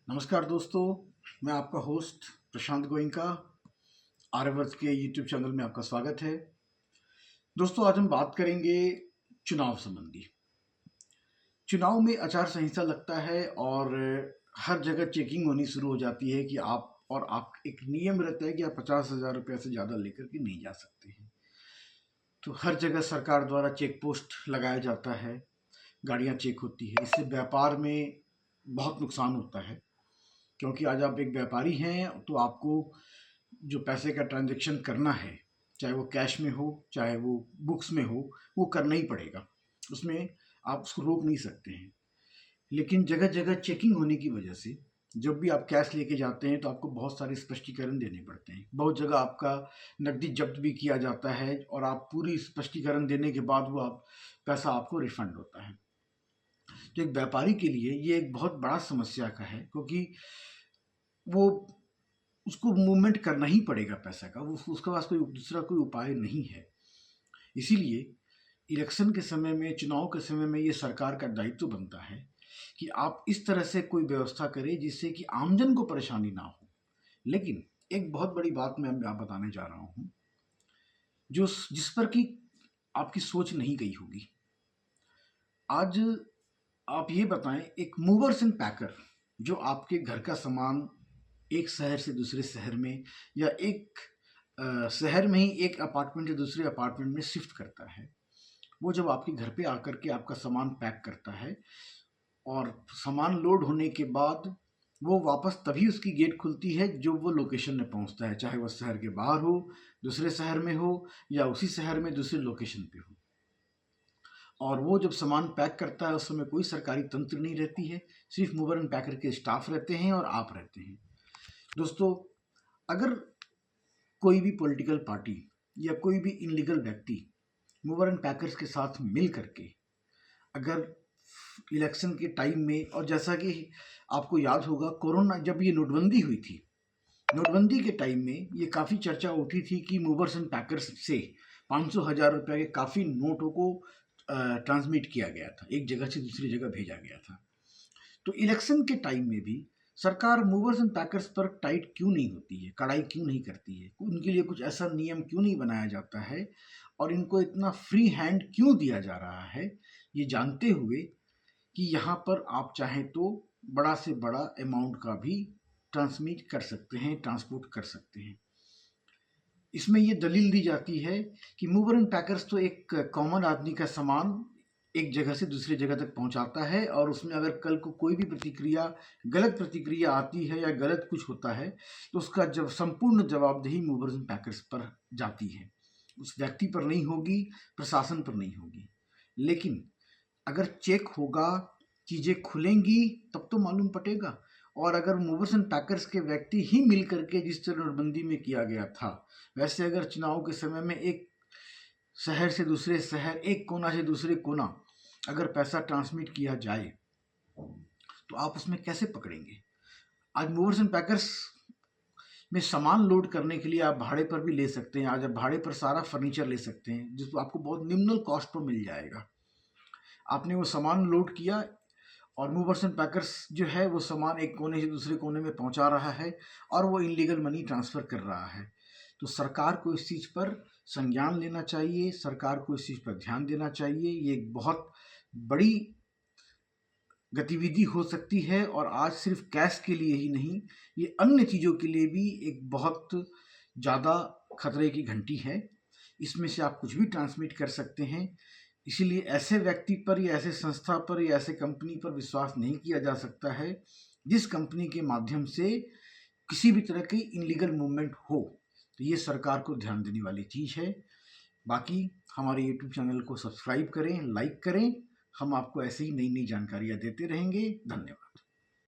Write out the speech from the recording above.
नमस्कार दोस्तों, मैं आपका होस्ट प्रशांत गोयनका। आर्यवर्त के यूट्यूब चैनल में आपका स्वागत है। दोस्तों, आज हम बात करेंगे चुनाव संबंधी। चुनाव में आचार संहिता लगता है और हर जगह चेकिंग होनी शुरू हो जाती है कि आप एक नियम रहता है कि आप 50,000 रुपये से ज़्यादा लेकर के नहीं जा सकते हैं। तो हर जगह सरकार द्वारा चेक पोस्ट लगाया जाता है, गाड़ियाँ चेक होती है। इससे व्यापार में बहुत नुकसान होता है, क्योंकि आज आप एक व्यापारी हैं तो आपको जो पैसे का ट्रांजैक्शन करना है, चाहे वो कैश में हो चाहे वो बुक्स में हो, वो करना ही पड़ेगा। उसमें आप उसको रोक नहीं सकते हैं। लेकिन जगह जगह चेकिंग होने की वजह से जब भी आप कैश लेके जाते हैं तो आपको बहुत सारे स्पष्टीकरण देने पड़ते हैं। बहुत जगह आपका नकदी जब्त भी किया जाता है और आप पूरी स्पष्टीकरण देने के बाद वो पैसा आपको रिफंड होता है। तो एक व्यापारी के लिए ये एक बहुत बड़ा समस्या का है, क्योंकि वो उसको मूवमेंट करना ही पड़ेगा पैसा का। वो उसके पास कोई दूसरा कोई उपाय नहीं है। इसीलिए इलेक्शन के समय में, चुनाव के समय में ये सरकार का दायित्व बनता है कि आप इस तरह से कोई व्यवस्था करें जिससे कि आमजन को परेशानी ना हो। लेकिन एक बहुत बड़ी बात मैं आप बताने जा रहा हूँ, जो जिस पर कि आपकी सोच नहीं गई होगी। आज आप ये बताएं, एक मूवर्स एंड पैकर जो आपके घर का सामान एक शहर से दूसरे शहर में या एक शहर में ही एक अपार्टमेंट से दूसरे अपार्टमेंट में शिफ्ट करता है, वो जब आपके घर पे आकर के आपका सामान पैक करता है और सामान लोड होने के बाद वो वापस तभी उसकी गेट खुलती है जब वो लोकेशन में पहुंचता है, चाहे वो शहर के बाहर हो, दूसरे शहर में हो या उसी शहर में दूसरे लोकेशन पे हो। और वो जब सामान पैक करता है उस समय कोई सरकारी तंत्र नहीं रहती है, सिर्फ मूवर एंड पैकर के स्टाफ रहते हैं और आप रहते हैं। दोस्तों, अगर कोई भी पॉलिटिकल पार्टी या कोई भी इनलीगल व्यक्ति मूवर एंड पैकर्स के साथ मिल करके अगर इलेक्शन के टाइम में, और जैसा कि आपको याद होगा कोरोना जब ये नोटबंदी हुई थी, नोटबंदी के टाइम में ये काफ़ी चर्चा उठी थी कि मूवर्स एंड पैकर्स से 500,000 रुपये के काफ़ी नोटों को ट्रांसमिट किया गया था, एक जगह से दूसरी जगह भेजा गया था। तो इलेक्शन के टाइम में भी सरकार मूवर्स एंड पैकर्स पर टाइट क्यों नहीं होती है, कड़ाई क्यों नहीं करती है, उनके लिए कुछ ऐसा नियम क्यों नहीं बनाया जाता है और इनको इतना फ्री हैंड क्यों दिया जा रहा है, ये जानते हुए कि यहाँ पर आप चाहें तो बड़ा से बड़ा अमाउंट का भी ट्रांसमिट कर सकते हैं, ट्रांसपोर्ट कर सकते हैं। इसमें ये दलील दी जाती है कि मूवर एंड पैकर्स तो एक कॉमन आदमी का सामान एक जगह से दूसरी जगह तक पहुंचाता है, और उसमें अगर कल को कोई भी गलत प्रतिक्रिया आती है या गलत कुछ होता है तो उसका जब संपूर्ण जवाबदेही मूवर्स एंड पैकर्स पर जाती है, उस व्यक्ति पर नहीं होगी, प्रशासन पर नहीं होगी। लेकिन अगर चेक होगा, चीज़ें खुलेंगी तब तो मालूम पड़ेगा। और अगर मूवर्स एंड पैकर्स के व्यक्ति ही मिल करके जिस तरह नोटबंदी में किया गया था, वैसे अगर चुनाव के समय में एक शहर से दूसरे शहर, एक कोना से दूसरे कोना अगर पैसा ट्रांसमिट किया जाए तो आप उसमें कैसे पकड़ेंगे। आज मूवर्स एंड पैकर्स में सामान लोड करने के लिए आप भाड़े पर भी ले सकते हैं। आज आप भाड़े पर सारा फर्नीचर ले सकते हैं जिसको आपको बहुत निम्न कॉस्ट पर मिल जाएगा। आपने वो सामान लोड किया और मूवर्स एंड पैकर्स जो है वो सामान एक कोने से दूसरे कोने में पहुंचा रहा है और वो इलीगल मनी ट्रांसफ़र कर रहा है। तो सरकार को इस चीज़ पर संज्ञान लेना चाहिए, सरकार को इस चीज़ पर ध्यान देना चाहिए। ये एक बहुत बड़ी गतिविधि हो सकती है और आज सिर्फ कैश के लिए ही नहीं, ये अन्य चीज़ों के लिए भी एक बहुत ज़्यादा खतरे की घंटी है। इसमें से आप कुछ भी ट्रांसमिट कर सकते हैं। इसीलिए ऐसे व्यक्ति पर या ऐसे संस्था पर या ऐसे कंपनी पर विश्वास नहीं किया जा सकता है जिस कंपनी के माध्यम से किसी भी तरह की इनलीगल मूवमेंट हो। तो ये सरकार को ध्यान देने वाली चीज़ है। बाकी हमारे यूट्यूब चैनल को सब्सक्राइब करें, लाइक करें। हम आपको ऐसे ही नई नई जानकारियाँ देते रहेंगे। धन्यवाद।